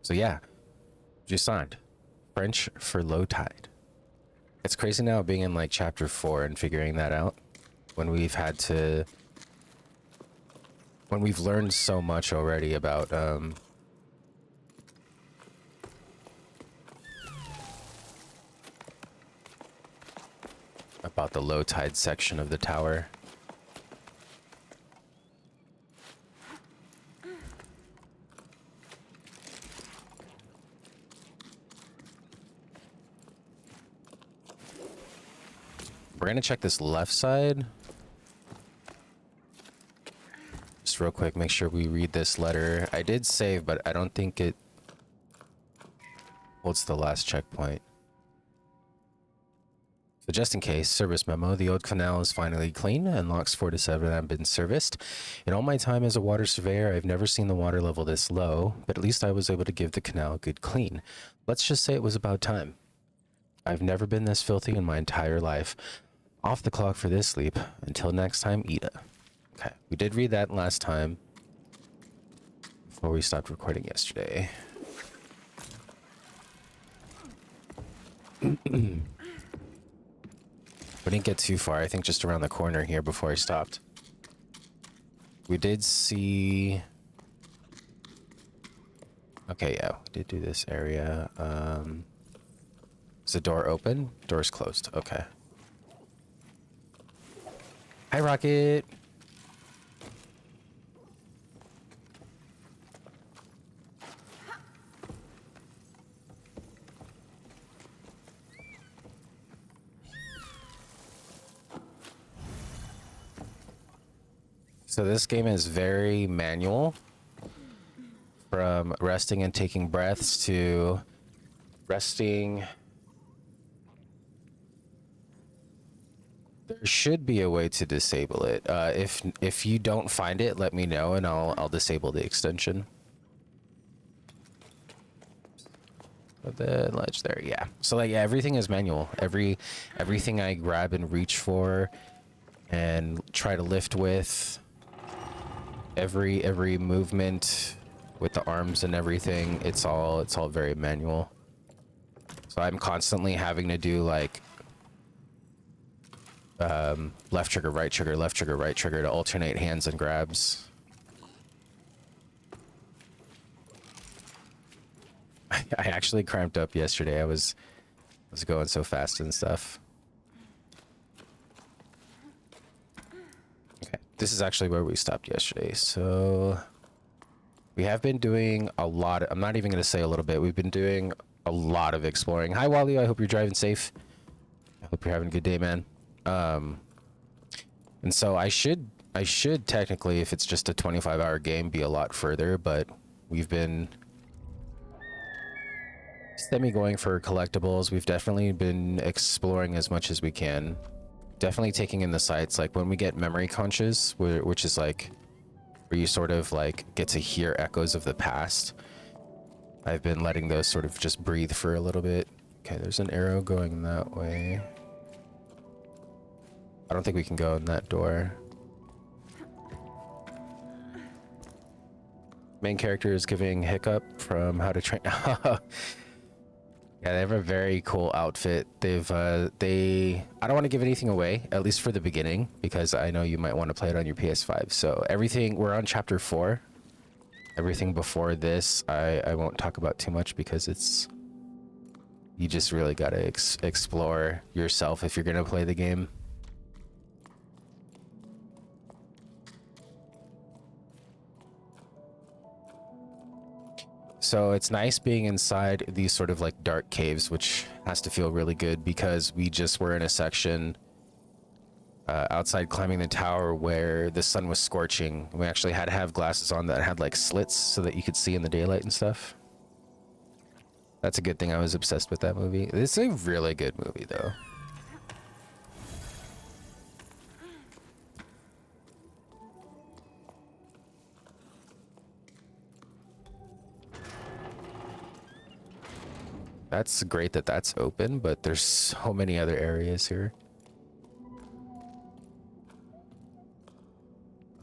So yeah, Jusant, French for low tide. It's crazy now being in like chapter 4 and figuring that out when we've learned so much already about the low tide section of the tower. We're gonna check this left side. Just real quick, make sure we read this letter. I did save, but I don't think it holds the last checkpoint. So just in case, service memo, the old canal is finally clean and locks 4 to 7 have been serviced. In all my time as a water surveyor, I've never seen the water level this low, but at least I was able to give the canal a good clean. Let's just say it was about time. I've never been this filthy in my entire life. Off the clock for this sleep. Until next time, Ida. Okay, we did read that last time before we stopped recording yesterday. We didn't get too far. I think just around the corner here before I stopped. We did see... Okay, yeah, we did do this area. Is the door open? Door's closed. Okay. Hi, Rocket. So this game is very manual, from resting and taking breaths to resting. There should be a way to disable it. If you don't find it, let me know and I'll disable the extension. The ledge there, yeah. So like, yeah, everything is manual. Everything I grab and reach for and try to lift with, every movement with the arms and everything, it's all very manual. So I'm constantly having to do like left trigger, right trigger, left trigger, right trigger to alternate hands and grabs. I actually cramped up yesterday. I was going so fast and stuff. Okay, this is actually where we stopped yesterday. So we have been doing a lot. I'm not even going to say a little bit. We've been doing a lot of exploring. Hi, Wally. I hope you're driving safe. I hope you're having a good day, man. And so I should technically, if it's just a 25-hour game, be a lot further, but we've been going for collectibles. We've definitely been exploring as much as we can. Definitely taking in the sights, like when we get memory conches, which is like where you sort of like get to hear echoes of the past. I've been letting those sort of just breathe for a little bit. Okay, there's an arrow going that way. I don't think we can go in that door. Main character is giving hiccup from How to Train. Yeah, they have a very cool outfit. I don't want to give anything away, at least for the beginning, because I know you might want to play it on your PS5. So we're on chapter 4. Everything before this, I won't talk about too much because you just really got to explore yourself if you're going to play the game. So it's nice being inside these sort of like dark caves, which has to feel really good because we just were in a section outside climbing the tower where the sun was scorching. We actually had to have glasses on that had like slits so that you could see in the daylight and stuff. That's a good thing. I was obsessed with that movie. It's a really good movie though. That's great that that's open, but there's so many other areas here.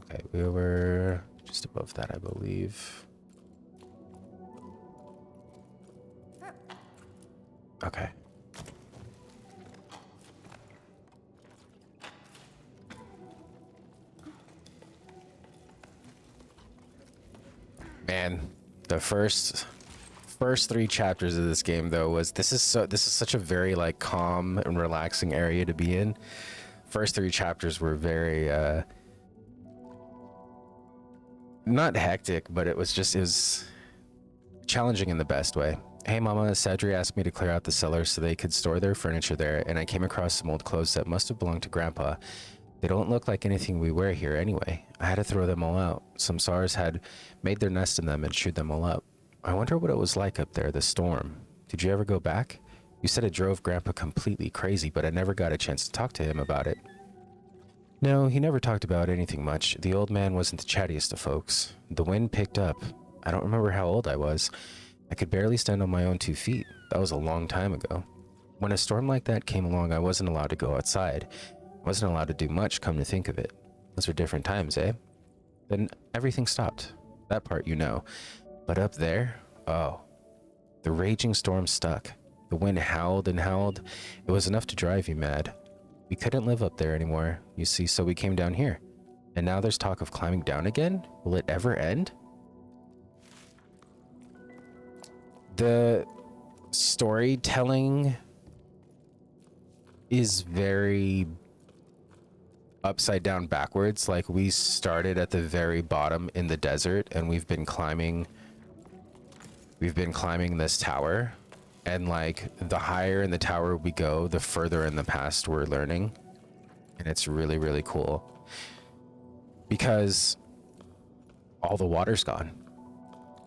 Okay, we were just above that, I believe. Okay. Man, the first 3 chapters of this game though was this is such a very like calm and relaxing area to be in. First 3 chapters were very not hectic, but it was challenging in the best way. Hey mama, Sadri asked me to clear out the cellar so they could store their furniture there, and I came across some old clothes that must have belonged to Grandpa. They don't look like anything we wear here anyway. I had to throw them all out. Some SARS had made their nest in them and chewed them all up. I wonder what it was like up there, the storm. Did you ever go back? You said it drove Grandpa completely crazy, but I never got a chance to talk to him about it. No, he never talked about anything much. The old man wasn't the chattiest of folks. The wind picked up. I don't remember how old I was. I could barely stand on my own 2 feet. That was a long time ago. When a storm like that came along, I wasn't allowed to go outside. I wasn't allowed to do much, come to think of it. Those were different times, eh? Then everything stopped. That part you know. But up there, oh, the raging storm stuck. The wind howled and howled. It was enough to drive you mad. We couldn't live up there anymore, you see, so we came down here. And now there's talk of climbing down again? Will it ever end? The storytelling is very upside down backwards. Like, we started at the very bottom in the desert and we've been climbing this tower, and like the higher in the tower we go, the further in the past we're learning. And it's really, really cool because all the water's gone,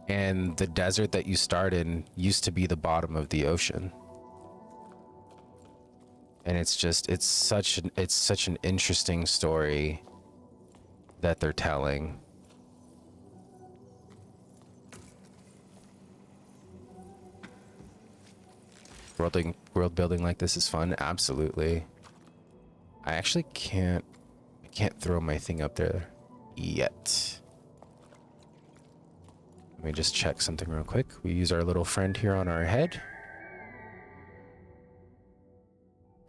and the desert that you start in used to be the bottom of the ocean. And it's such an interesting story that they're telling. World building like this is fun, absolutely. I actually can't throw my thing up there yet. Let me just check something real quick. We use our little friend here on our head.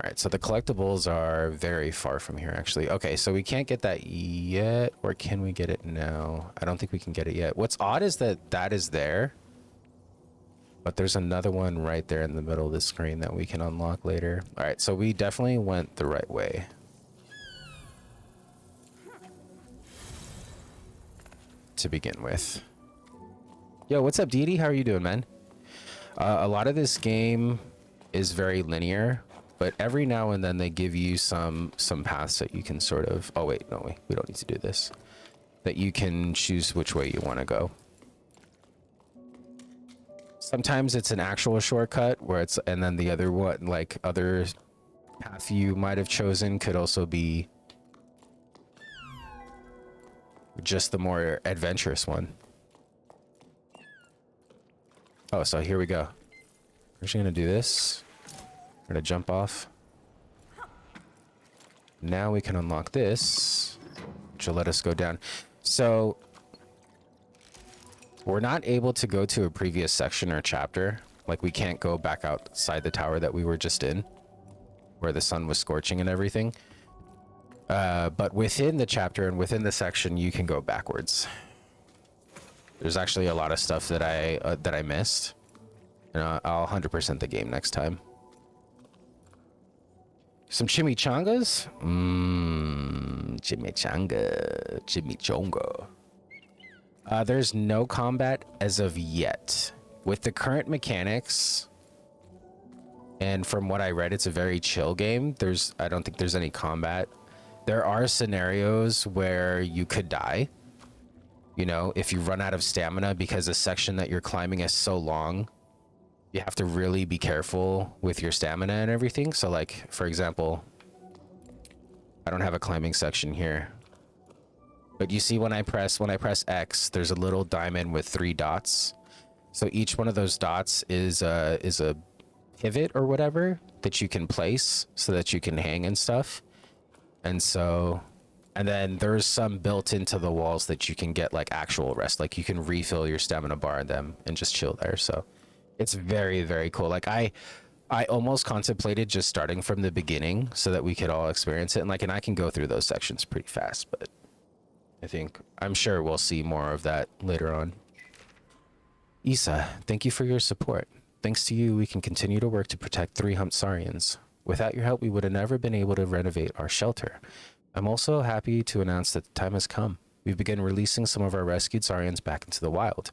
All right, so the collectibles are very far from here, actually. Okay, so we can't get that yet, or can we get it now? I don't think we can get it yet. What's odd is that is there, but there's another one right there in the middle of the screen that we can unlock later. All right, so we definitely went the right way. To begin with. Yo, what's up, Dee? How are you doing, man? A lot of this game is very linear, but every now and then they give you some paths that you can sort of... Oh, wait, no, we don't need to do this. That you can choose which way you want to go. Sometimes it's an actual shortcut where it's... And then the other one, like, other path you might have chosen could also be just the more adventurous one. Oh, so here we go. We're just gonna do this. We're gonna jump off. Now we can unlock this, which will let us go down. So we're not able to go to a previous section or chapter. Like, we can't go back outside the tower that we were just in, where the sun was scorching and everything. But within the chapter and within the section, you can go backwards. There's actually a lot of stuff that I missed, and I'll 100% the game next time. Some chimichangas? Chimichanga. There's no combat as of yet. With the current mechanics, and from what I read, it's a very chill game. I don't think there's any combat. There are scenarios where you could die. You know, if you run out of stamina because the section that you're climbing is so long, you have to really be careful with your stamina and everything. So, like, for example, I don't have a climbing section here, but you see when I press X, there's a little diamond with 3 dots. So each one of those dots is a pivot or whatever that you can place so that you can hang and stuff. And then there's some built into the walls that you can get like actual rest. Like, you can refill your stamina bar in them and just chill there. So It's very, very cool. Like I almost contemplated just starting from the beginning so that we could all experience it. And I can go through those sections pretty fast, but I'm sure we'll see more of that later on. Isa, thank you for your support. Thanks to you, we can continue to work to protect 3 humped Saurians. Without your help, we would have never been able to renovate our shelter. I'm also happy to announce that the time has come. We've begun releasing some of our rescued Saurians back into the wild.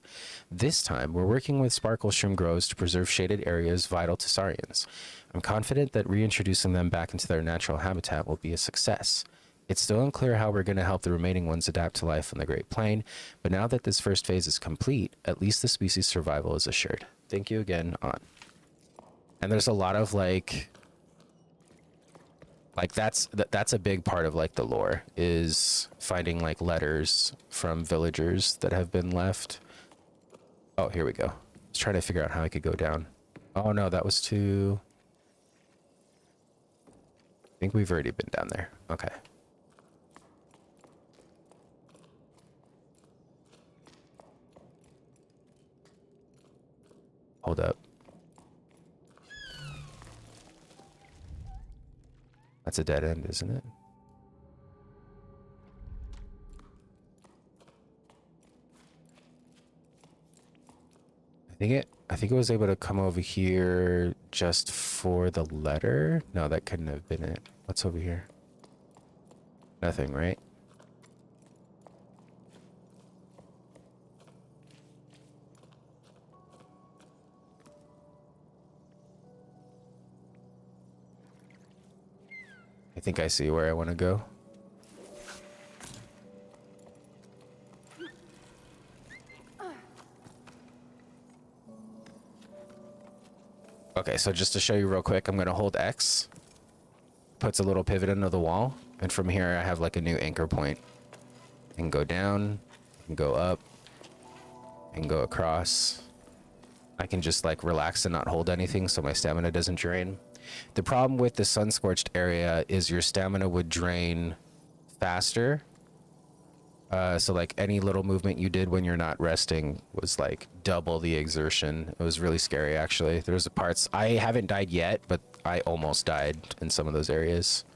This time, we're working with Sparkle Shroom Groves to preserve shaded areas vital to Saurians. I'm confident that reintroducing them back into their natural habitat will be a success. It's still unclear how we're going to help the remaining ones adapt to life on the Great Plain, but now that this first phase is complete, at least the species' survival is assured. Thank you again, On. And there's a lot of like that's a big part of like the lore, is finding like letters from villagers that have been left. Oh, here we go. I was trying to figure out how I could go down. Oh no, that was too... I think we've already been down there. Okay. Hold up. That's a dead end, isn't it? I think it was able to come over here just for the letter. No, that couldn't have been it. What's over here? Nothing, right? I think I see where I want to go. Okay, so just to show you real quick, I'm going to hold X. Puts a little pivot into the wall. And from here, I have like a new anchor point. I can go down, I can go up, I can go across. I can just like relax and not hold anything so my stamina doesn't drain. The problem with the sun-scorched area is your stamina would drain faster. So like any little movement you did when you're not resting was like double the exertion. It was really scary, actually. There's parts... I haven't died yet, but I almost died in some of those areas.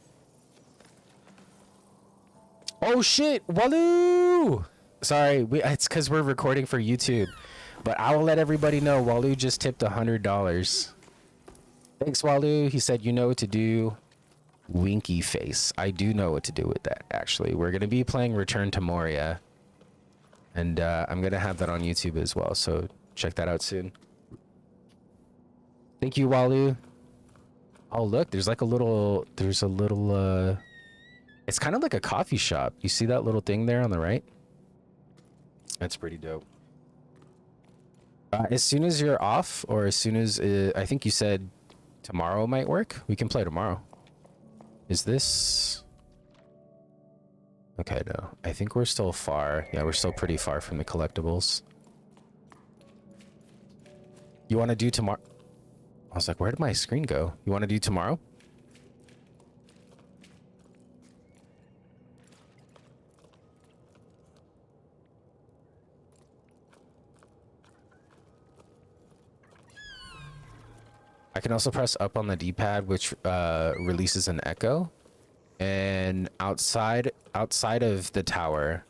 Oh shit! Waloo! Sorry, it's because we're recording for YouTube. But I will let everybody know Waloo just tipped $100. Thanks, Waloo. He said, you know what to do. Winky face. I do know what to do with that, actually. We're going to be playing Return to Moria. And I'm going to have that on YouTube as well. So check that out soon. Thank you, Waloo. Oh, look. There's like a little... There's a little... It's kind of like a coffee shop. You see that little thing there on the right? That's pretty dope. As soon as you're off, or as soon as... I think you said tomorrow might work. We can play tomorrow. Is this... Okay, no. I think we're still far. Yeah, we're still pretty far from the collectibles. You want to do tomorrow? I was like, where did my screen go? You want to do tomorrow? I can also press up on the D-pad, which releases an echo. And outside of the tower,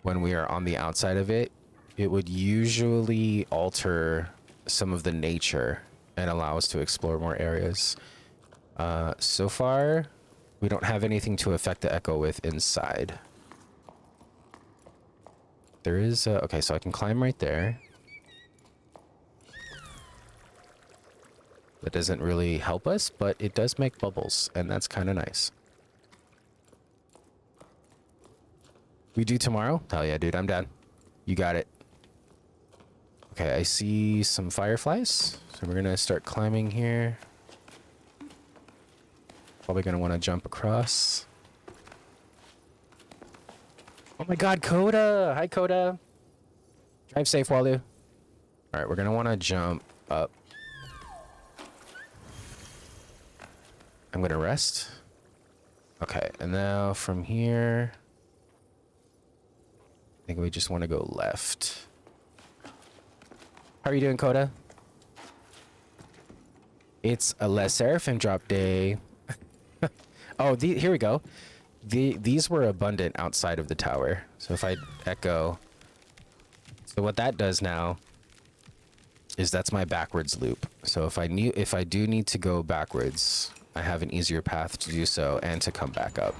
when we are on the outside of it, it would usually alter some of the nature and allow us to explore more areas. So far, we don't have anything to affect the echo with inside. There is... okay, so I can climb right there. That doesn't really help us, but it does make bubbles, and that's kind of nice. We do tomorrow? Hell yeah, dude, I'm down. You got it. Okay, I see some fireflies, so we're gonna start climbing here. Probably gonna want to jump across. Oh my god, Coda! Hi, Coda! Drive safe, Waldo. Alright, we're gonna want to jump up. I'm gonna rest. Okay, and now from here, I think we just want to go left. How are you doing, Coda? It's a Les Seraphim drop day. Oh, here we go. These were abundant outside of the tower. So if I echo, so what that does now is that's my backwards loop. So if I do need to go backwards, I have an easier path to do so and to come back up.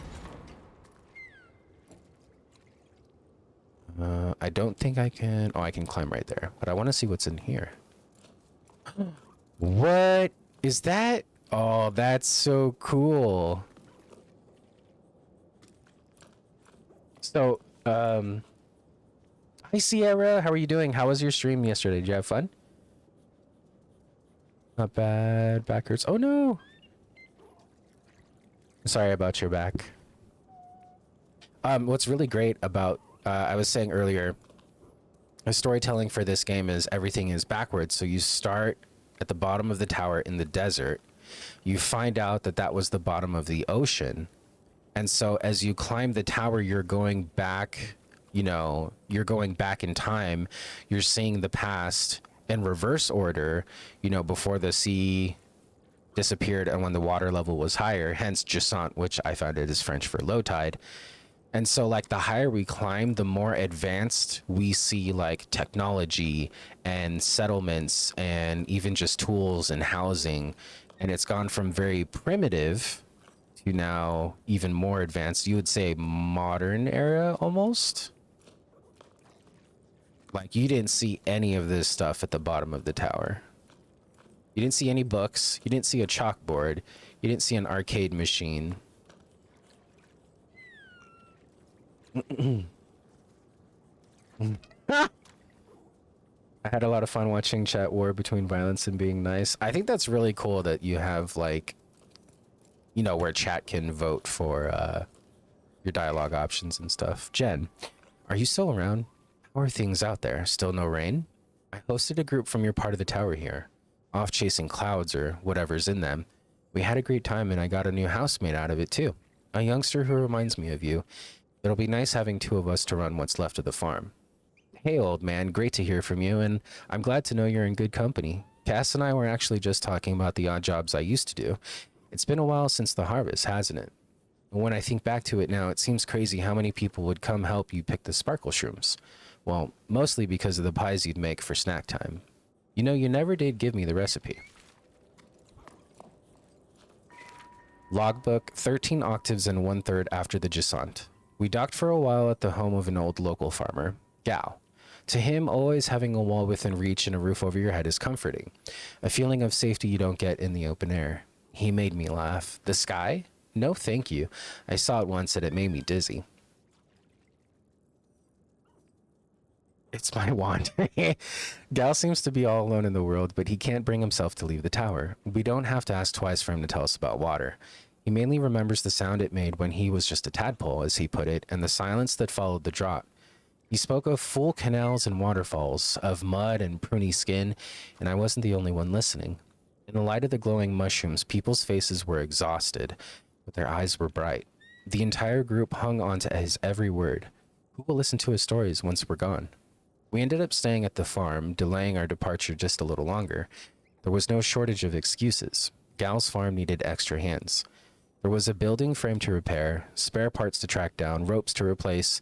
I don't think I can. Oh, I can climb right there, but I want to see what's in here. What is that? Oh, that's so cool. So, hi Sierra, how are you doing? How was your stream yesterday? Did you have fun? Not bad. Back hurts. Oh no. Sorry about your back. What's really great about I was saying earlier, the storytelling for this game is everything is backwards. So you start at the bottom of the tower in the desert. You find out that that was the bottom of the ocean. And so as you climb the tower, you're going back, you know, you're going back in time. You're seeing the past in reverse order, you know, before the sea disappeared and when the water level was higher, hence Jusant, which I found it is French for low tide. And so like the higher we climb, the more advanced we see like technology and settlements and even just tools and housing. And it's gone from very primitive to now even more advanced. You would say modern era almost. Like you didn't see any of this stuff at the bottom of the tower. You didn't see any books. You didn't see a chalkboard. You didn't see an arcade machine. I had a lot of fun watching chat war between violence and being nice. I think that's really cool that you have like, you know, where chat can vote for your dialogue options and stuff. Jen, are you still around? How are things out there? Still no rain? I hosted a group from your part of the tower here, off chasing clouds or whatever's in them. We had a great time and I got a new housemate out of it too. A youngster who reminds me of you. It'll be nice having two of us to run what's left of the farm. Hey, old man, great to hear from you, and I'm glad to know you're in good company. Cass and I were actually just talking about the odd jobs I used to do. It's been a while since the harvest, hasn't it? And when I think back to it now, it seems crazy how many people would come help you pick the sparkle shrooms. Well, mostly because of the pies you'd make for snack time. You know, you never did give me the recipe. Logbook, 13 octaves and 1/3 after the Jusant. We docked for a while at the home of an old local farmer, Gao. To him, always having a wall within reach and a roof over your head is comforting. A feeling of safety you don't get in the open air. He made me laugh. The sky? No, thank you. I saw it once and it made me dizzy. It's my wand. Gal seems to be all alone in the world, but he can't bring himself to leave the tower. We don't have to ask twice for him to tell us about water. He mainly remembers the sound it made when he was just a tadpole, as he put it, and the silence that followed the drop. He spoke of full canals and waterfalls, of mud and pruny skin, and I wasn't the only one listening. In the light of the glowing mushrooms, people's faces were exhausted, but their eyes were bright. The entire group hung on to his every word. Who will listen to his stories once we're gone? We ended up staying at the farm, delaying our departure just a little longer. There was no shortage of excuses. Gal's farm needed extra hands. There was a building frame to repair, spare parts to track down, ropes to replace.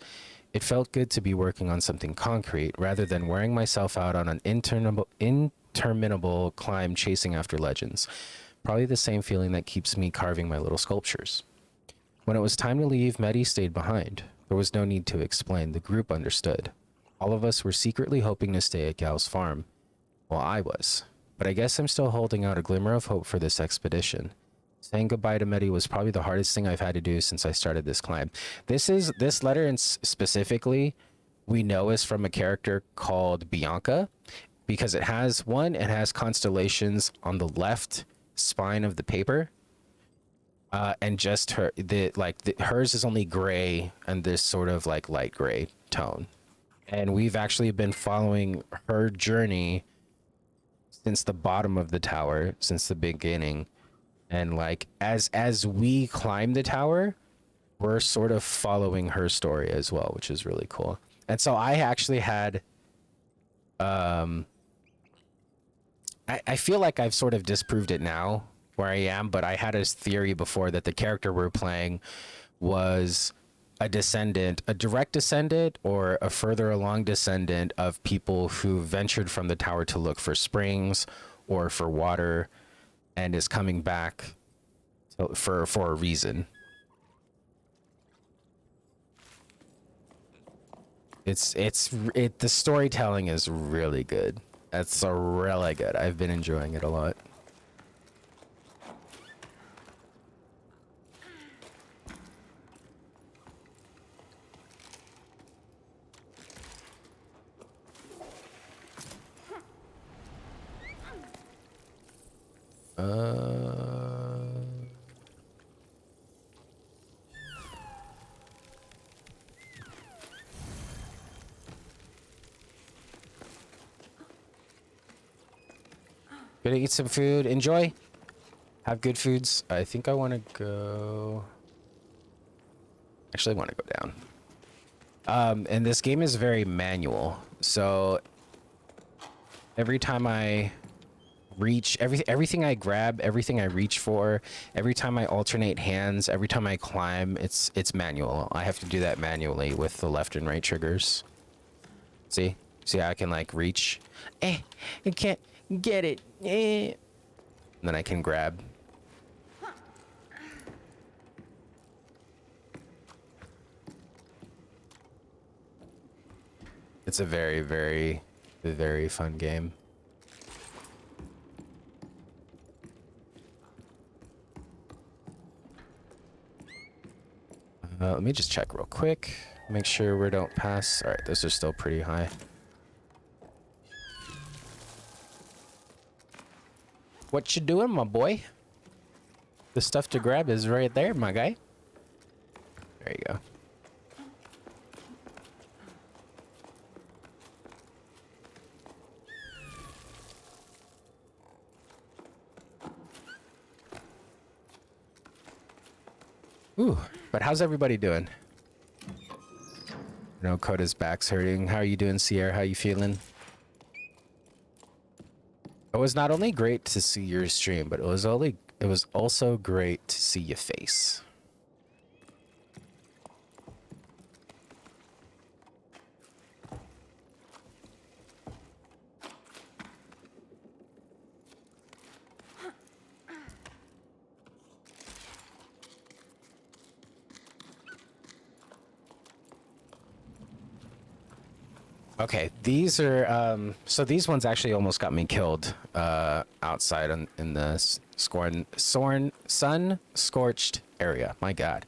It felt good to be working on something concrete rather than wearing myself out on an interminable climb chasing after legends. Probably the same feeling that keeps me carving my little sculptures. When it was time to leave, Mehdi stayed behind. There was no need to explain. The group understood. All of us were secretly hoping to stay at Gal's farm. Well, I was. But I guess I'm still holding out a glimmer of hope for this expedition. Saying goodbye to Mehdi was probably the hardest thing I've had to do since I started this climb. This letter and specifically, we know is from a character called Bianca, because it has constellations on the left spine of the paper, and just hers is only gray and this sort of like light gray tone. And we've actually been following her journey since the bottom of the tower, since the beginning. And like as we climb the tower, we're sort of following her story as well, which is really cool. And so I actually had I feel like I've sort of disproved it now where I am, but I had a theory before that the character we're playing was a descendant, a direct descendant or a further along descendant of people who ventured from the tower to look for springs or for water and is coming back for a reason. The storytelling is really good. That's really good. I've been enjoying it a lot. Gonna eat some food. Enjoy. Have good foods. I think I want to go. Actually, I want to go down. And this game is very manual. So every time I reach, everything I grab, everything I reach for, every time I alternate hands, every time I climb, it's manual. I have to do that manually with the left and right triggers. See? See how I can like reach? I can't get it. And then I can grab. It's a very, very, very fun game. Let me just check real quick. Make sure we don't pass. All right, those are still pretty high. What you doing, my boy? The stuff to grab is right there, my guy. There you go. Ooh, but how's everybody doing? No, Coda's back's hurting. How are you doing, Sierra? How you feeling? It was not only great to see your stream, but it was also great to see your face. Okay, these are so these ones actually almost got me killed outside in the sun-scorched area. My God.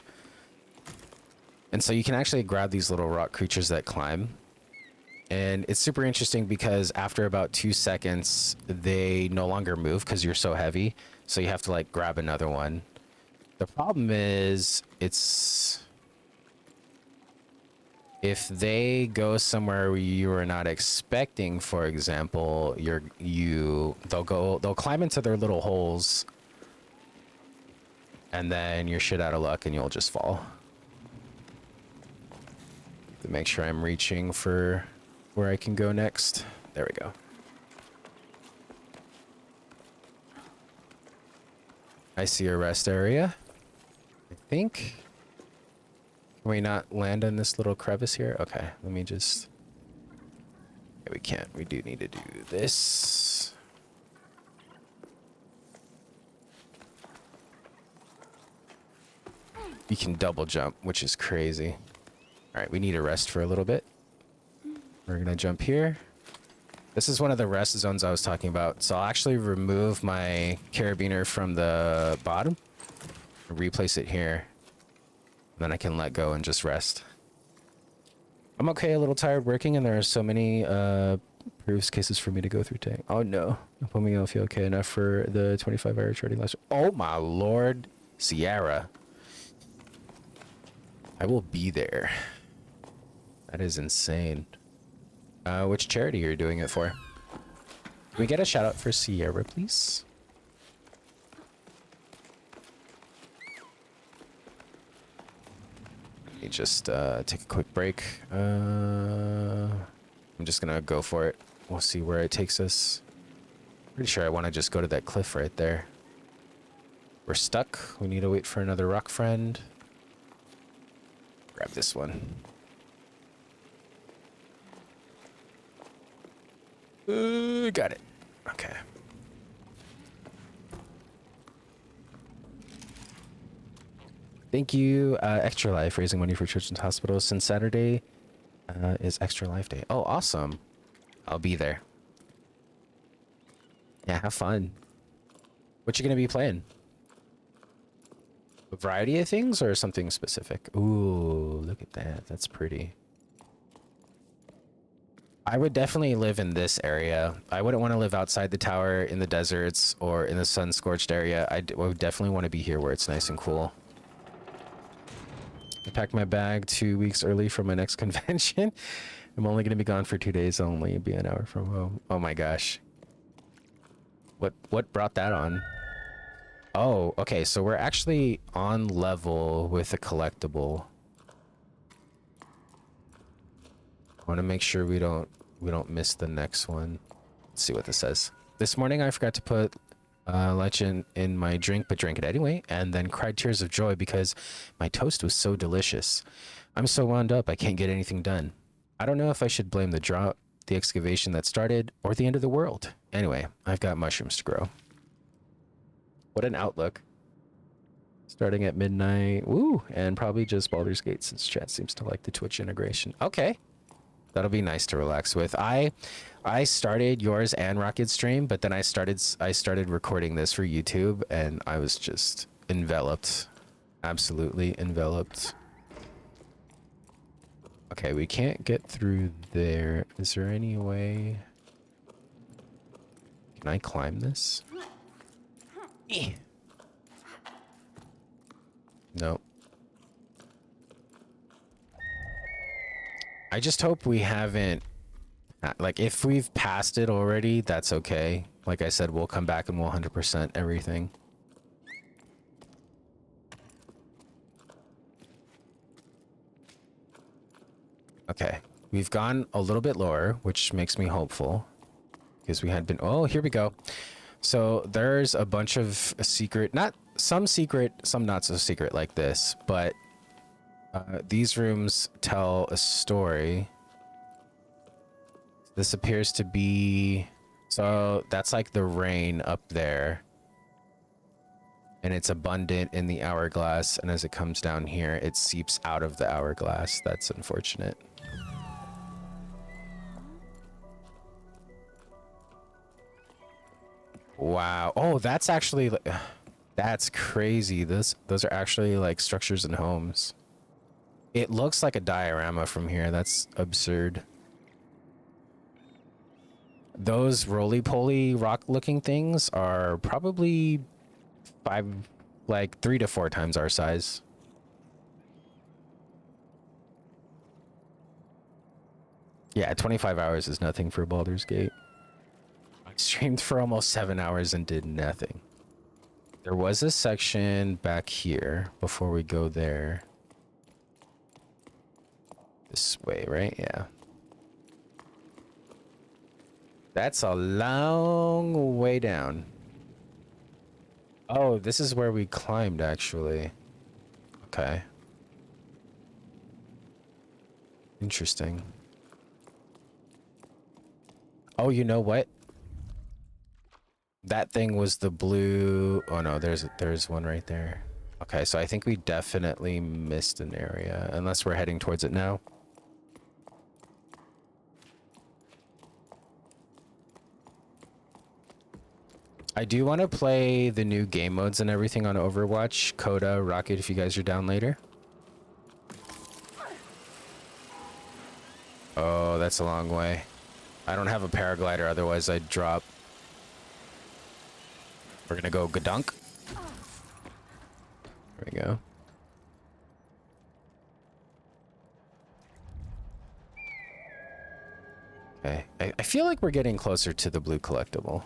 And so you can actually grab these little rock creatures that climb. And it's super interesting because after about 2 seconds, they no longer move because you're so heavy. So you have to like grab another one. The problem is if they go somewhere where you are not expecting, for example, they'll climb into their little holes and then you're shit out of luck and you'll just fall. To make sure I'm reaching for where I can go next. There we go. I see a rest area, I think. Can we not land on this little crevice here? Okay, let me just... Yeah, we can't. We do need to do this. You can double jump, which is crazy. All right, we need to rest for a little bit. We're gonna jump here. This is one of the rest zones I was talking about. So I'll actually remove my carabiner from the bottom and replace it here. Then I can let go and just rest. I'm okay, a little tired working, and there are so many proofs cases for me to go through today. Oh no, put me will feel okay enough for the 25-hour trading last. Oh my lord, Sierra. I will be there. That is insane. Which charity are you doing it for? Can we get a shout out for Sierra, please? Let me just take a quick break. I'm just gonna go for it. We'll see where it takes us. Pretty sure I want to just go to that cliff right there. We're stuck. We need to wait for another rock friend. Grab this one. Got it. Okay. Thank you, Extra Life, raising money for church and hospitals. Since Saturday is Extra Life Day. Oh, awesome. I'll be there. Yeah, have fun. What you gonna be playing? A variety of things or something specific? Ooh, look at that. That's pretty. I would definitely live in this area. I wouldn't want to live outside the tower in the deserts or in the sun-scorched area. I would definitely want to be here where it's nice and cool. I packed my bag 2 weeks early for my next convention. I'm only going to be gone for 2 days. I'll only be an hour from home. Oh my gosh. What brought that on? Oh, okay. So we're actually on level with a collectible. I want to make sure we don't miss the next one. Let's see what this says. This morning I forgot to put lecithin in my drink, but drank it anyway, and then cried tears of joy because my toast was so delicious. I'm so wound up I can't get anything done. I don't know if I should blame the drought, the excavation that started, or the end of the world. Anyway, I've got mushrooms to grow. What an outlook. Starting at midnight. Woo! And probably just Baldur's Gate since chat seems to like the Twitch integration. Okay. That'll be nice to relax with. I started yours and Rocket's stream, but then I started recording this for YouTube, and I was just enveloped. Absolutely enveloped. Okay, we can't get through there. Is there any way? Can I climb this? Nope. I just hope we haven't, like, if we've passed it already, that's okay. Like I said, we'll come back and we'll 100% everything. Okay, we've gone a little bit lower, which makes me hopeful. Because we had been, oh, here we go. So there's a bunch of secret, some not so secret like this, but these rooms tell a story. This appears to be, so that's like the rain up there. And it's abundant in the hourglass, and as it comes down here, it seeps out of the hourglass. That's unfortunate. Wow. Oh, that's actually, that's crazy. Those are actually like structures and homes. It looks like a diorama from here. That's absurd. Those roly-poly rock-looking things are probably 3 to 4 times our size. Yeah, 25 hours is nothing for Baldur's Gate. I streamed for almost 7 hours and did nothing. There was a section back here before we go there. This way, right? Yeah. That's a long way down. Oh, this is where we climbed, actually. Okay. Interesting. Oh, you know what? That thing was the blue. Oh no, there's one right there. Okay, so I think we definitely missed an area, unless we're heading towards it now. I do want to play the new game modes and everything on Overwatch. Coda, Rocket, if you guys are down later. Oh, that's a long way. I don't have a paraglider, otherwise I'd drop. We're gonna go gadunk. There we go. Okay, I feel like we're getting closer to the blue collectible.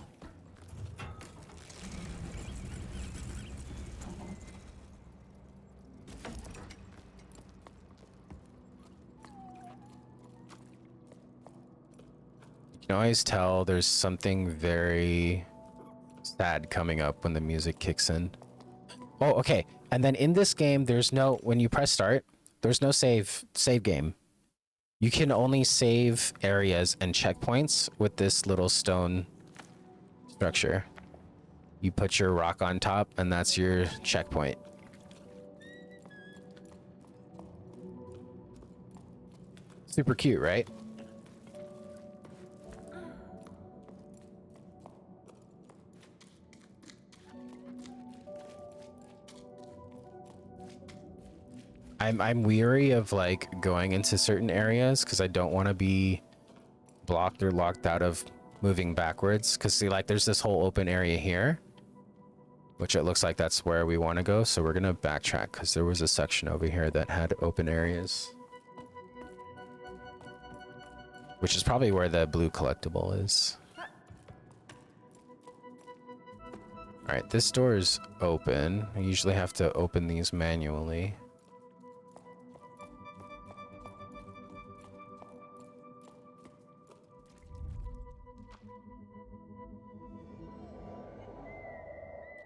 You can always tell there's something very sad coming up when the music kicks in. Oh, okay. And then in this game, there's no, when you press start, there's no save game. You can only save areas and checkpoints with this little stone structure. You put your rock on top and that's your checkpoint. Super cute, right? I'm weary of like going into certain areas because I don't want to be blocked or locked out of moving backwards. Because see, like there's this whole open area here, which it looks like that's where we want to go. So we're gonna backtrack because there was a section over here that had open areas, which is probably where the blue collectible is. All right, this door is open. I usually have to open these manually.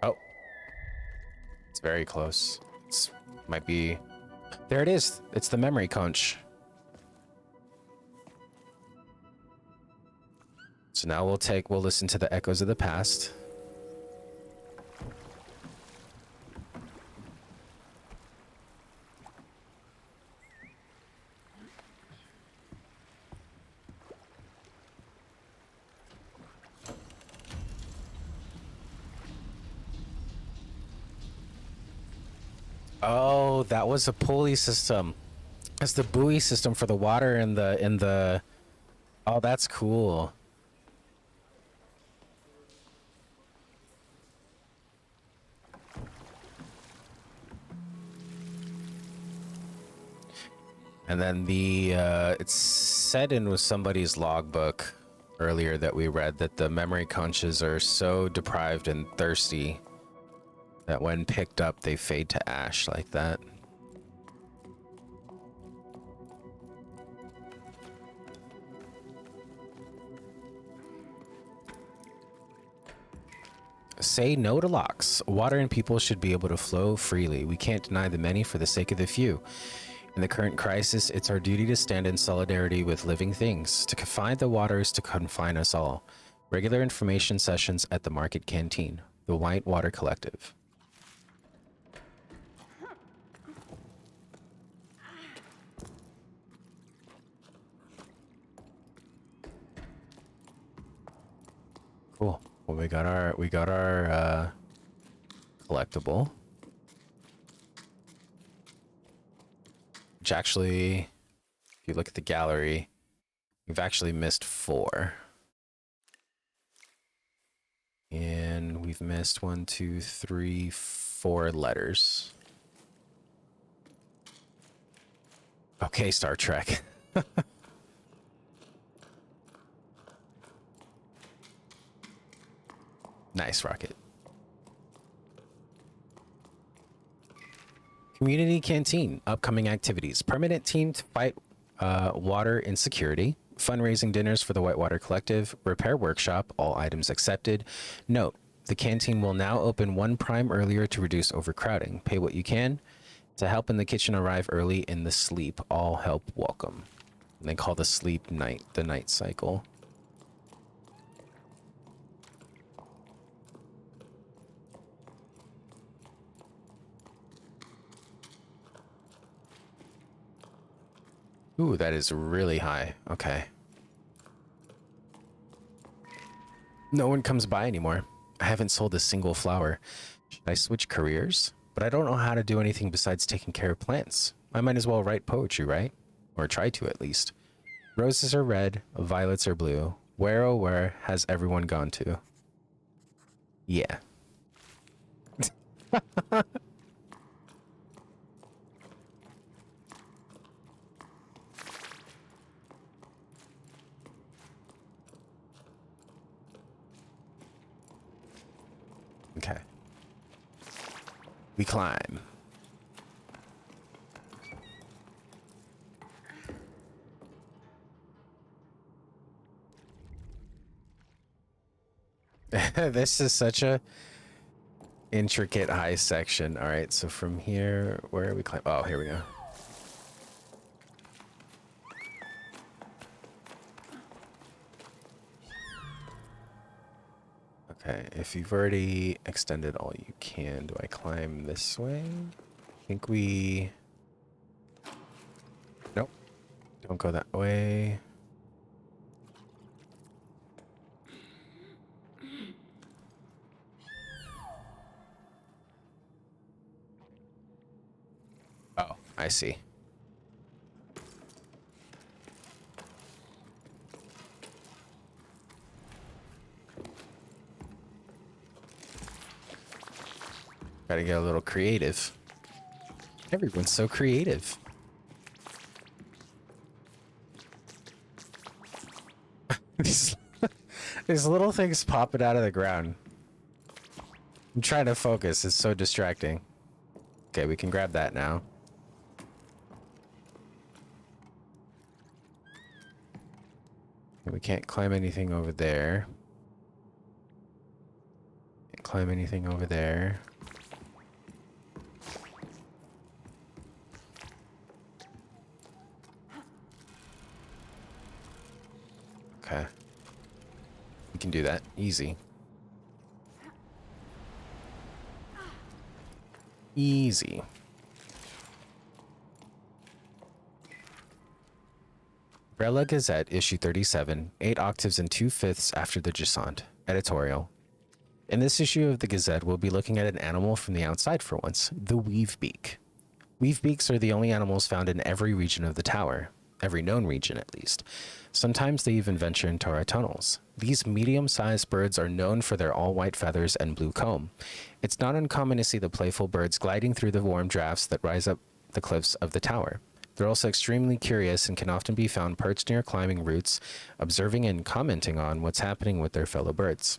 Oh, it's very close. It's might be. There it is. It's the memory conch. So now we'll listen to the echoes of the past. Oh, that was a pulley system. That's the buoy system for the water in the. Oh, that's cool. And then the it's said in with somebody's logbook earlier that we read that the memory conches are so deprived and thirsty that when picked up they fade to ash like that. Say no to locks. Water and people should be able to flow freely. We can't deny the many for the sake of the few. In the current crisis, it's our duty to stand in solidarity with living things. To confine the water is to confine us all. Regular information sessions at the Market Canteen. The White Water Collective. Cool. Well, we got our collectible. Which actually, if you look at the gallery, we've actually missed 4. And we've missed 1, 2, 3, 4 letters. Okay, Star Trek. Nice, Rocket. Community Canteen. Upcoming activities. Permanent team to fight water insecurity. Fundraising dinners for the Whitewater Collective. Repair workshop. All items accepted. Note, the canteen will now open 1 prime earlier to reduce overcrowding. Pay what you can. To help in the kitchen, arrive early in the sleep. All help welcome. And they call the sleep night, the night cycle. Ooh, that is really high. Okay. No one comes by anymore. I haven't sold a single flower. Should I switch careers? But I don't know how to do anything besides taking care of plants. I might as well write poetry, right? Or try to, at least. Roses are red, violets are blue. Where, oh where, has everyone gone to? Yeah. Okay. We climb. This is such a intricate high section. All right, so from here, where are we climb? Oh, here we go. Okay, if you've already extended all you can, do I climb this way? I think we... Nope. Don't go that way. Oh, I see. Gotta get a little creative. Everyone's so creative. these, these little things popping out of the ground. I'm trying to focus. It's so distracting. Okay, we can grab that now. We can't climb anything over there. Can't climb anything over there. Okay. We can do that. Easy. Easy. Brella Gazette, issue 37, 8 octaves and 2/5 after the Jusant. Editorial. In this issue of the Gazette, we'll be looking at an animal from the outside for once, the weavebeak. Weavebeaks are the only animals found in every region of the tower, every known region at least. Sometimes they even venture into our tunnels. These medium-sized birds are known for their all-white feathers and blue comb. It's not uncommon to see the playful birds gliding through the warm drafts that rise up the cliffs of the tower. They're also extremely curious and can often be found perched near climbing roots, observing and commenting on what's happening with their fellow birds.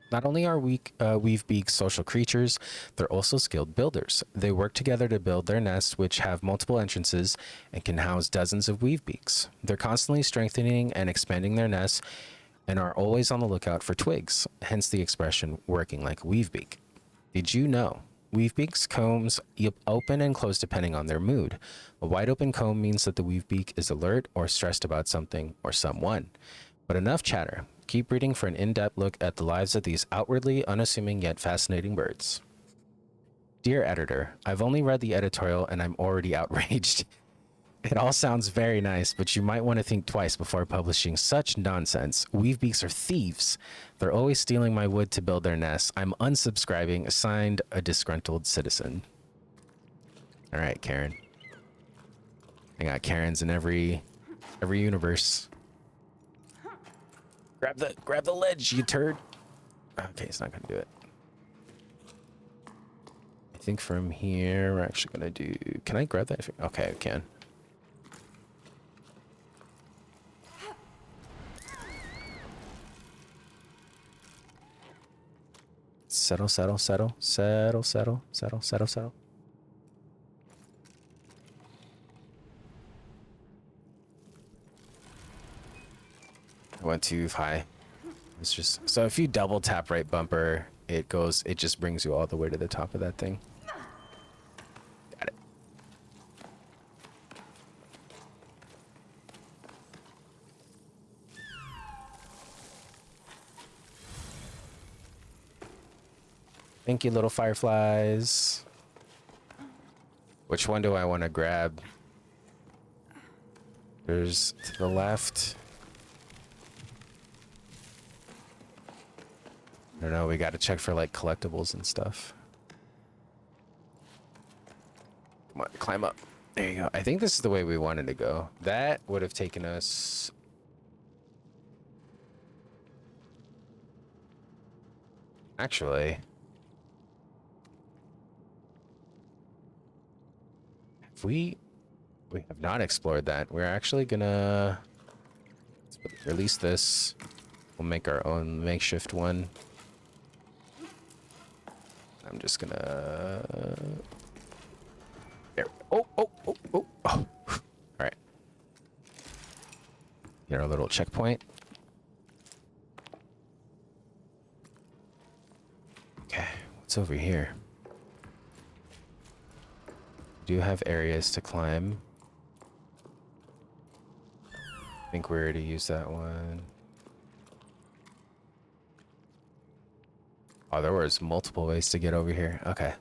Not only are weavebeaks social creatures, they're also skilled builders. They work together to build their nests, which have multiple entrances and can house dozens of weavebeaks. They're constantly strengthening and expanding their nests and are always on the lookout for twigs, hence the expression working like a weavebeak. Did you know? Weavebeaks' combs open and close depending on their mood. A wide open comb means that the weavebeak is alert or stressed about something or someone. But enough chatter. Keep reading for an in-depth look at the lives of these outwardly unassuming yet fascinating birds. Dear editor, I've only read the editorial and I'm already outraged. It all sounds very nice, but you might want to think twice before publishing such nonsense. Weavebeaks are thieves. They're always stealing my wood to build their nests. I'm unsubscribing. Signed, a disgruntled citizen. All right, Karen. I got Karens in every universe. Grab the ledge, you turd. Okay, it's not gonna do it. I think from here we're actually gonna do. Can I grab that? Okay, I can. Settle, settle, settle, settle, settle, settle, settle, settle. I went too high. It's just so if you double tap right bumper, it just brings you all the way to the top of that thing. Got it. Thank you, little fireflies. Which one do I want to grab? There's to the left. I don't know, we gotta check for like collectibles and stuff. Come on, climb up. There you go. I think this is the way we wanted to go. That would have taken us... Actually... If we have not explored that. We're actually gonna... Let's release this. We'll make our own makeshift one. I'm just gonna... There. Oh. All right. Get our little checkpoint. It's over here. We do have areas to climb. I think we already used that one. Oh, there was multiple ways to get over here. Okay.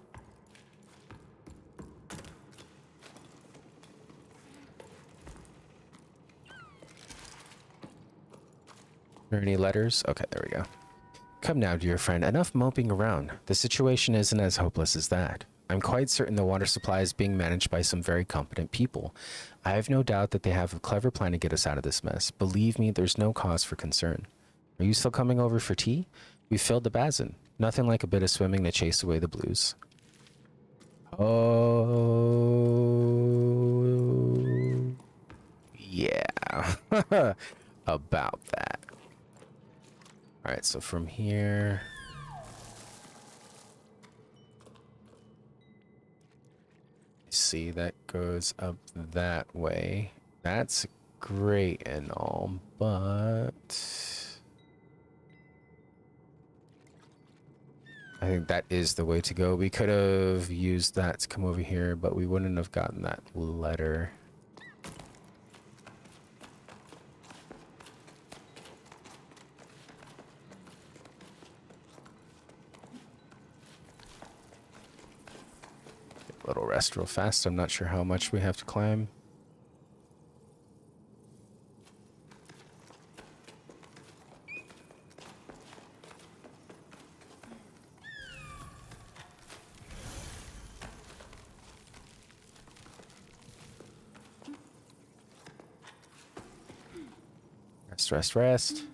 Are there any letters? Okay, there we go. Come now, dear friend, enough moping around. The situation isn't as hopeless as that. I'm quite certain the water supply is being managed by some very competent people. I have no doubt that they have a clever plan to get us out of this mess. Believe me, there's no cause for concern. Are you still coming over for tea? We filled the basin. Nothing like a bit of swimming to chase away the blues. Oh, yeah. About that. All right, so from here... See, that goes up that way. That's great and all, but... I think that is the way to go. We could have used that to come over here, but we wouldn't have gotten that letter. A little rest real fast. I'm not sure how much we have to climb. Rest.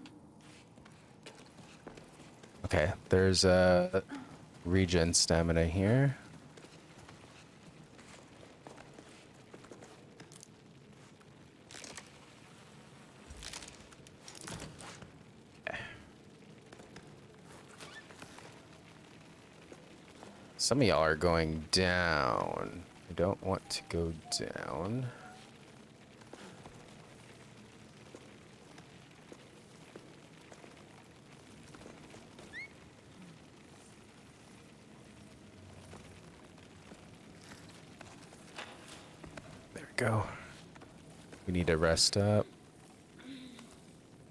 Okay, there's a regen stamina here. Some of y'all are going down. I don't want to go down. There we go. We need to rest up.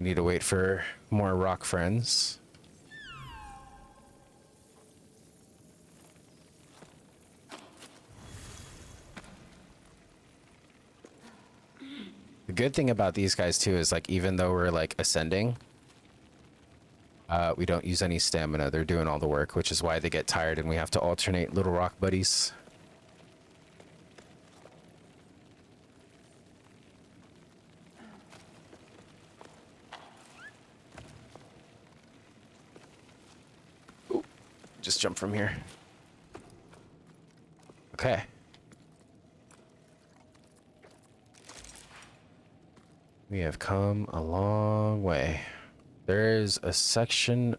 We need to wait for more rock friends. The good thing about these guys too is, like, even though we're like ascending, we don't use any stamina. They're doing all the work, which is why they get tired and we have to alternate little rock buddies. Ooh, just jump from here. Okay. We have come a long way. There's a section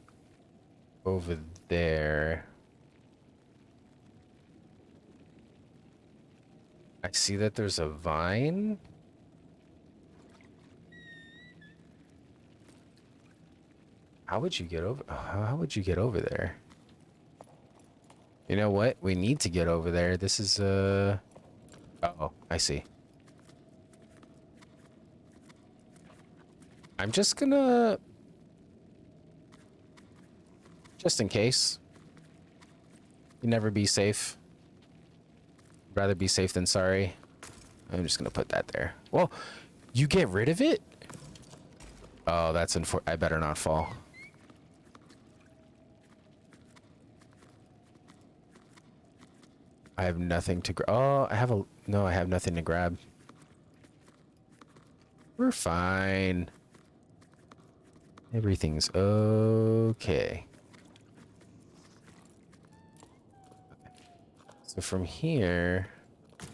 over there. I see that there's a vine. How would you get over? How would you get over there? You know what? We need to get over there. This is oh, I see. I'm just gonna, just in case. You never be safe. Rather be safe than sorry. I'm just gonna put that there. Well, you get rid of it? Oh, that's I better not fall. I have nothing to grab. Oh, I have a... No, I have nothing to grab. We're fine. Everything's okay. So from here... I'm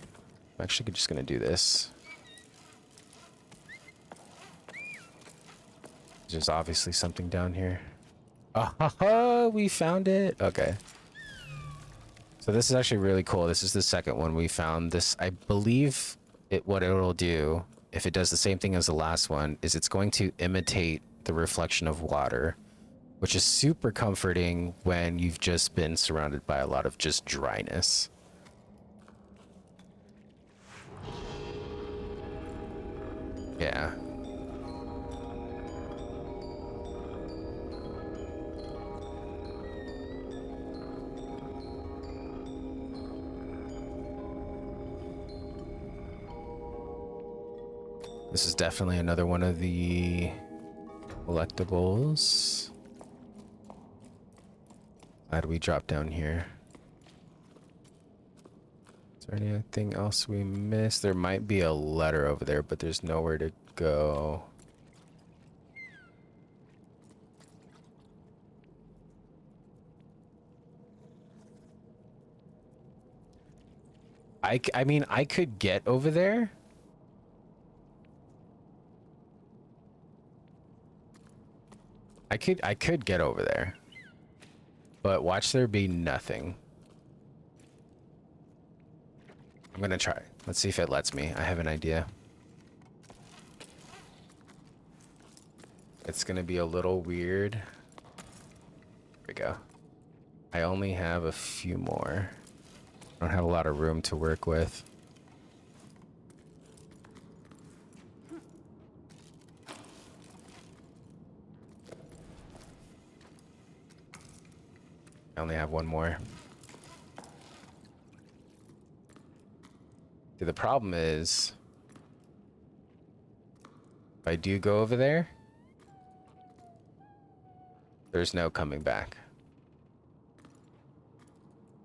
actually just going to do this. There's obviously something down here. Oh, we found it. Okay. So this is actually really cool. This is the second one we found. This, I believe, what it'll do, if it does the same thing as the last one, is it's going to imitate the reflection of water. which is super comforting when you've just been surrounded by a lot of just dryness. Yeah. This is definitely another one of the collectibles. How do we drop down here? Is there anything else we missed? There might be a letter over there, but there's nowhere to go. I mean, I could get over there. I could get over there. But watch there be nothing. I'm gonna try. Let's see if it lets me. I have an idea. It's gonna be a little weird. There we go. I only have a few more. I don't have a lot of room to work with. I only have one more. See, the problem is, if I do go over there, there's no coming back.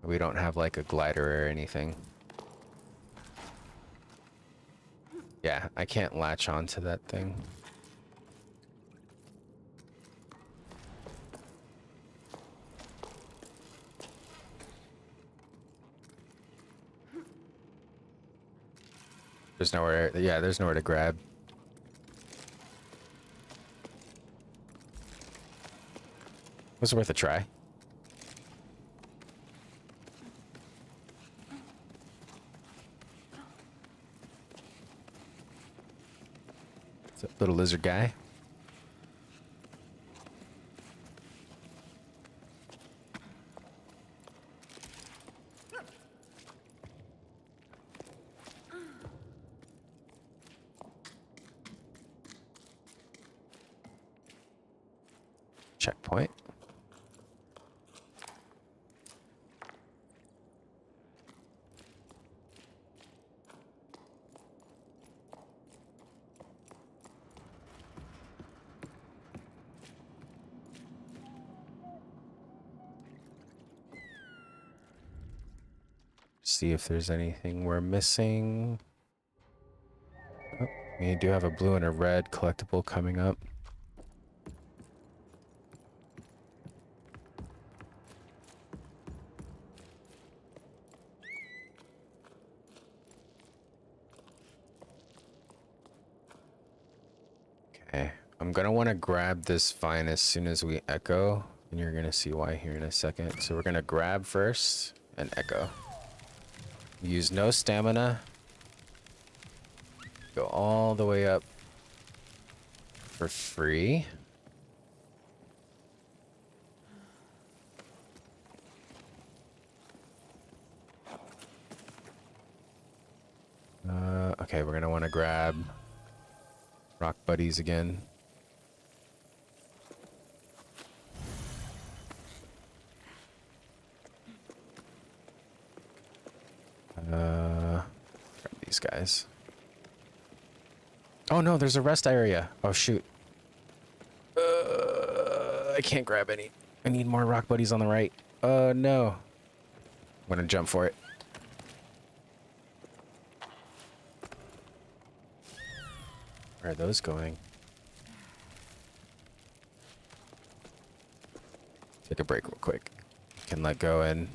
We don't have like a glider or anything. Yeah, I can't latch onto that thing. There's nowhere, yeah, there's nowhere to grab. Was worth a try. It's a little lizard guy. Checkpoint. See if there's anything we're missing. Oh, we do have a blue and a red collectible coming up. Okay, I'm gonna want to grab this vine as soon as we echo, and you're gonna see why here in a second. So we're gonna grab first and echo. Use no stamina. Go all the way up for free. Okay, we're gonna want to grab rock buddies again. Grab these guys. Oh no, there's a rest area. Oh shoot. I can't grab any. I need more rock buddies on the right. No. I'm gonna jump for it. Where are those going? Take a break real quick. Can let go and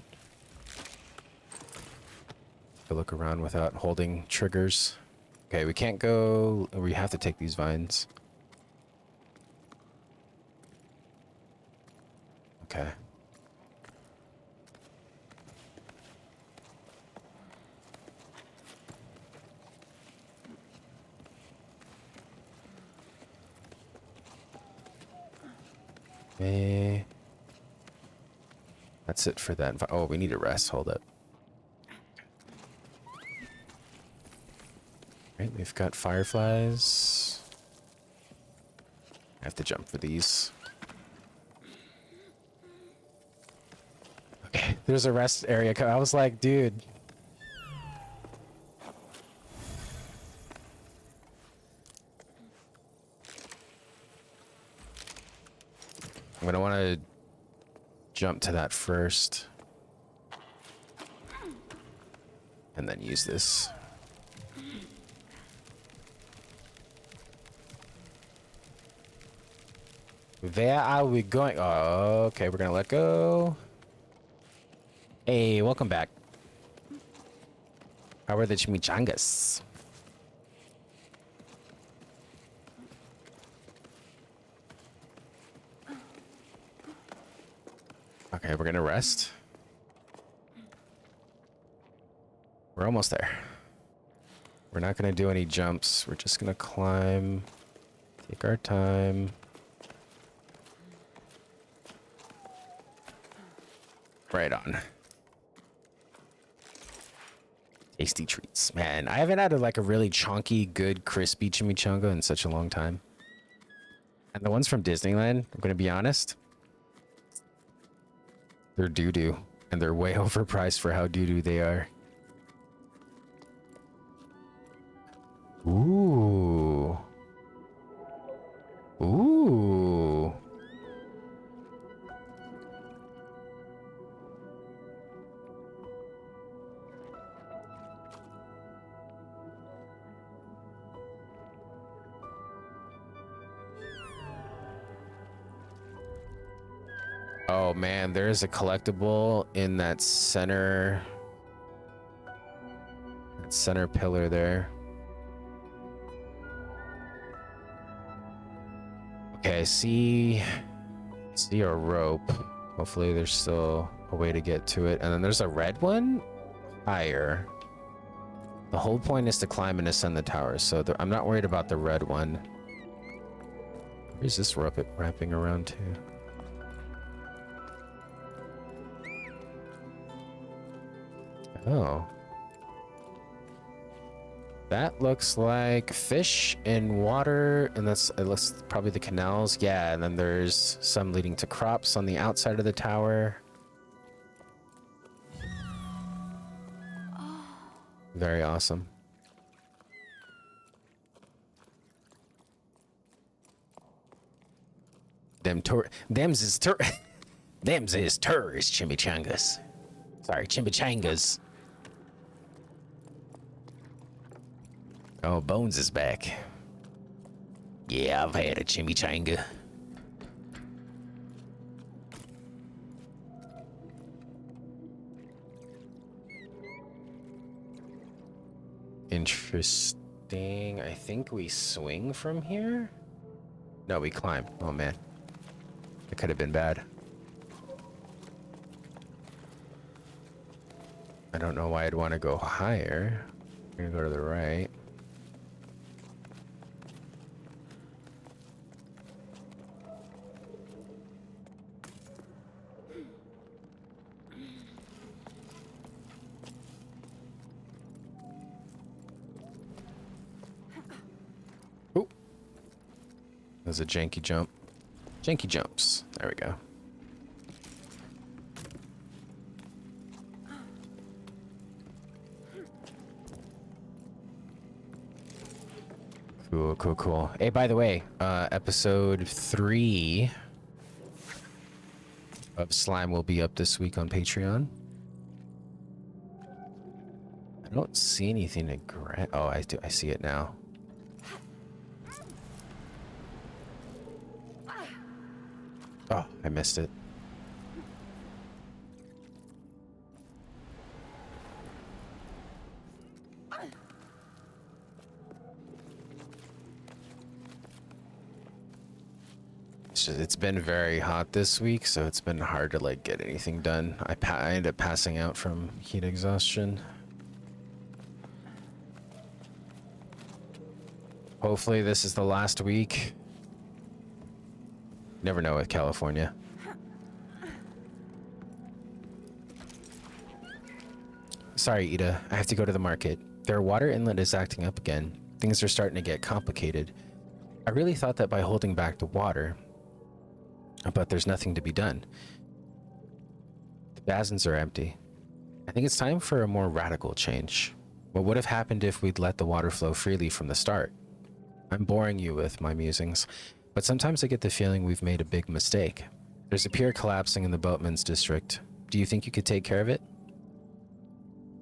look around without holding triggers. Okay, we can't go. We have to take these vines. Okay. That's it for that. Oh, we need a rest. Hold up. Right, we've got fireflies. I have to jump for these. Okay, there's a rest area. I was like, dude. I'm gonna want to jump to that first. And then use this. Where are we going? Oh, okay, we're gonna let go. Hey, welcome back. How are the chimichangas? Okay, we're gonna rest. We're almost there. We're not gonna do any jumps. We're just gonna climb. Take our time. Right on. Tasty treats. Man, I haven't had like a really chunky, good, crispy chimichanga in such a long time. And the ones from Disneyland, I'm gonna be honest, they're doo-doo. And they're way overpriced for how doo-doo they are. Ooh. Ooh. Oh man, there is a collectible in that center pillar there. Okay, I see a rope. Hopefully there's still a way to get to it. And then there's a red one higher. The whole point is to climb and ascend the tower, so I'm not worried about the red one. Where's this rope wrapping around to? Oh. That looks like fish in water, and it looks probably the canals. Yeah, and then there's some leading to crops on the outside of the tower. Very awesome. Them's is tourist chimichangas. Sorry, chimichangas. Oh, Bones is back. Yeah, I've had a chimichanga. Interesting. I think we swing from here? No, we climb. Oh, man. It could have been bad. I don't know why I'd want to go higher. We're gonna go to the right. Ooh. There's a janky jump. Janky jumps. There we go. Cool, cool, cool. Hey, by the way, episode 3 of Slime will be up this week on Patreon. I don't see anything to grab. Oh, I do. I see it now. Oh, I missed it. It's been very hot this week, so it's been hard to like get anything done. I ended up passing out from heat exhaustion. Hopefully this is the last week. Never know with California. Sorry, Ida. I have to go to the market. Their water inlet is acting up again. Things are starting to get complicated. I really thought that by holding back the water, but there's nothing to be done. The basins are empty. I think it's time for a more radical change. What would have happened if we'd let the water flow freely from the start? I'm boring you with my musings, but sometimes I get the feeling we've made a big mistake. There's a pier collapsing in the boatman's district. Do you think you could take care of it?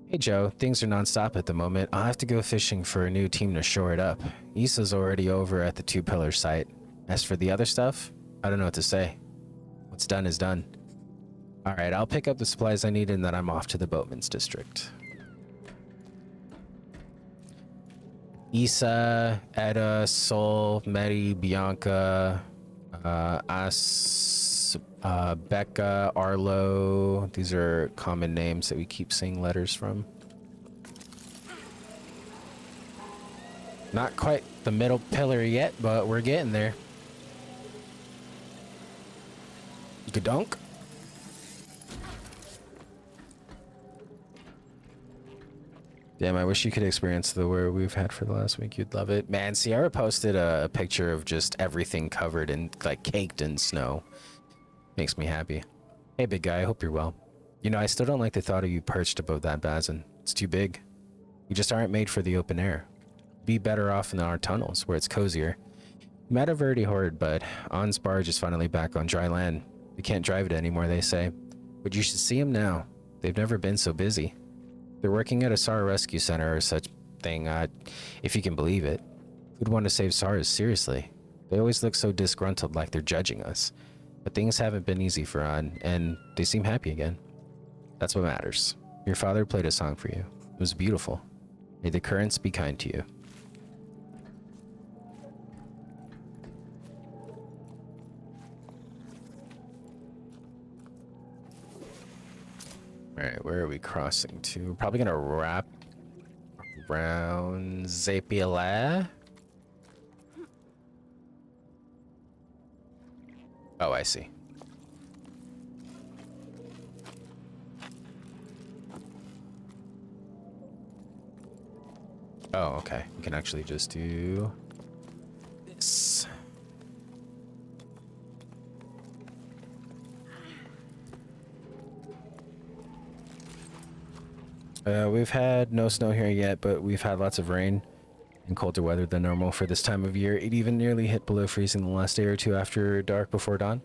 Hey Joe, things are non-stop at the moment. I'll have to go fishing for a new team to shore it up. Issa's already over at the Two Pillar site. As for the other stuff, I don't know what to say. What's done is done. Alright, I'll pick up the supplies I need and then I'm off to the boatman's district. Issa, Etta, Sol, Mary, Bianca, Becca, Arlo. These are common names that we keep seeing letters from. Not quite the middle pillar yet, but we're getting there. Gadunk. Damn, I wish you could experience the wear we've had for the last week. You'd love it. Man, Sierra posted a picture of just everything covered in, like, caked in snow. Makes me happy. Hey, big guy, I hope you're well. You know, I still don't like the thought of you perched above that basin. It's too big. You just aren't made for the open air. Be better off in our tunnels, where it's cozier. You might have already heard, but On's barge is finally back on dry land. We can't drive it anymore, they say. But you should see them now. They've never been so busy. They're working at a SAR rescue center or such thing, if you can believe it. Who'd want to save SARs, seriously? They always look so disgruntled, like they're judging us. But things haven't been easy for On, and they seem happy again. That's what matters. Your father played a song for you. It was beautiful. May the currents be kind to you. Alright, where are we crossing to? We're probably gonna wrap around Zapiela. Oh, I see. Oh, okay. We can actually just do this. We've had no snow here yet, but we've had lots of rain and colder weather than normal for this time of year. It even nearly hit below freezing the last day or two after dark before dawn.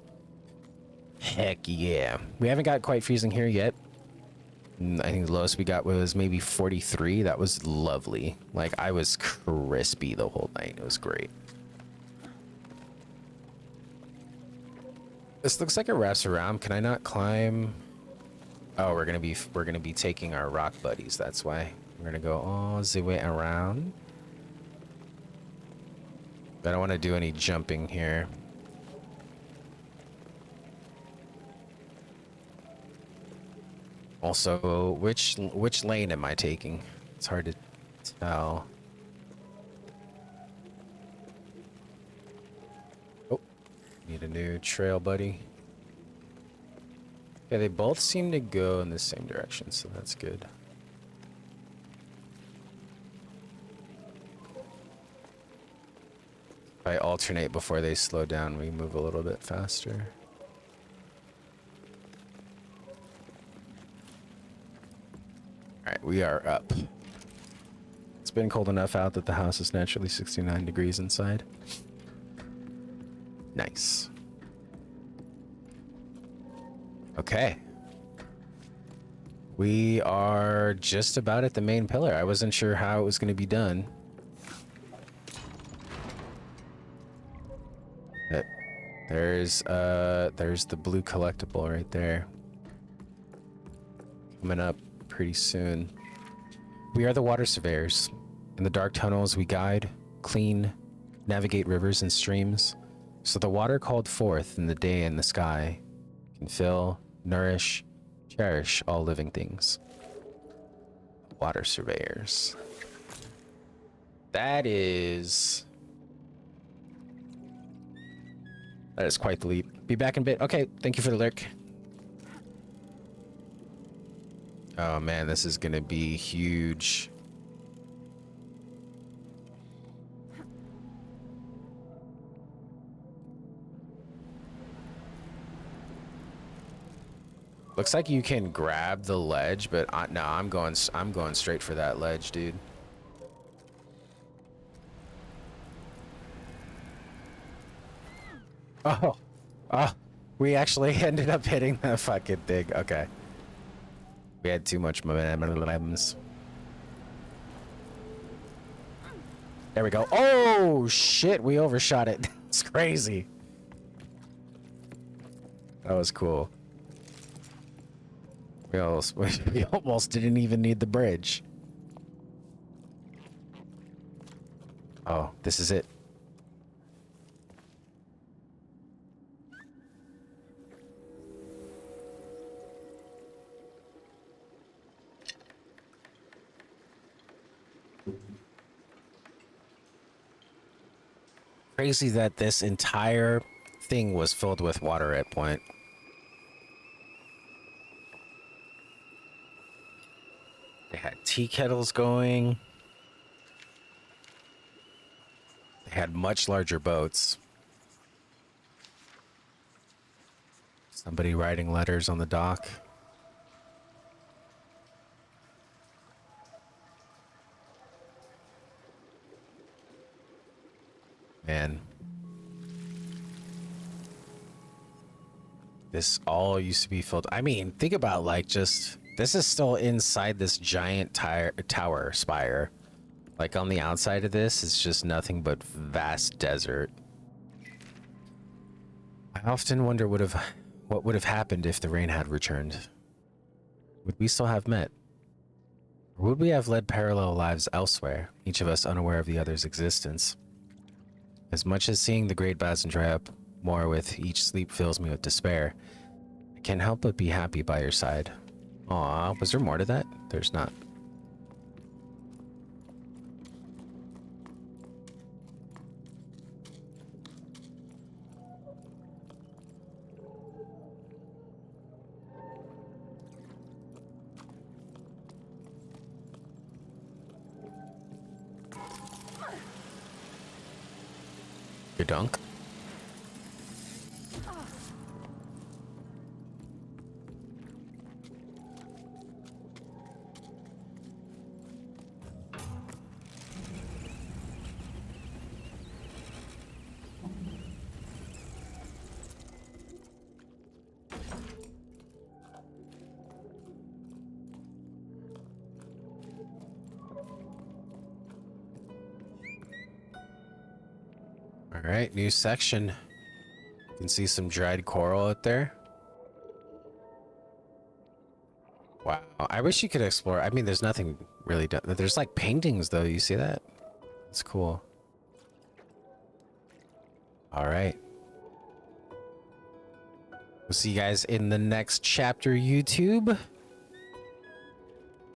Heck yeah. We haven't got quite freezing here yet. I think the lowest we got was maybe 43. That was lovely. Like, I was crispy the whole night. It was great. This looks like it wraps around. Can I not climb? Oh, we're gonna be taking our rock buddies. That's why we're gonna go all the way around. I don't want to do any jumping here. Also, which lane am I taking? It's hard to tell. Oh, need a new trail buddy. Yeah, they both seem to go in the same direction, so that's good. If I alternate before they slow down, we move a little bit faster. Alright, we are up. It's been cold enough out that the house is naturally 69 degrees inside. Nice. Okay. We are just about at the main pillar. I wasn't sure how it was going to be done. But there's the blue collectible right there. Coming up pretty soon. We are the water surveyors. In the dark tunnels, we guide, clean, navigate rivers and streams, so the water called forth in the day and the sky can fill, nourish, cherish all living things. Water surveyors. That is quite the leap. Be back in a bit. Okay, thank you for the lurk. Oh man, this is gonna be huge. Looks like you can grab the ledge, but no, I'm going straight for that ledge, dude. Oh, oh, we actually ended up hitting the fucking thing. Okay. We had too much momentum. There we go. Oh, shit. We overshot it. It's crazy. That was cool. We almost didn't even need the bridge. Oh, this is it. Crazy that this entire thing was filled with water at point. They had tea kettles going. They had much larger boats. Somebody writing letters on the dock. Man. This all used to be filled. I mean, think about like just... This is still inside this giant tower spire. Like on the outside of this, it's just nothing but vast desert. I often wonder what would have happened if the rain had returned. Would we still have met? Or would we have led parallel lives elsewhere, each of us unaware of the other's existence? As much as seeing the great basin dry up more with each sleep fills me with despair, I can't help but be happy by your side. Aw, was there more to that? There's not. Your dunk? All right, new section. You can see some dried coral out there. Wow, I wish you could explore. I mean, there's nothing really done. There's like paintings though, you see that? It's cool. All right. We'll see you guys in the next chapter, YouTube.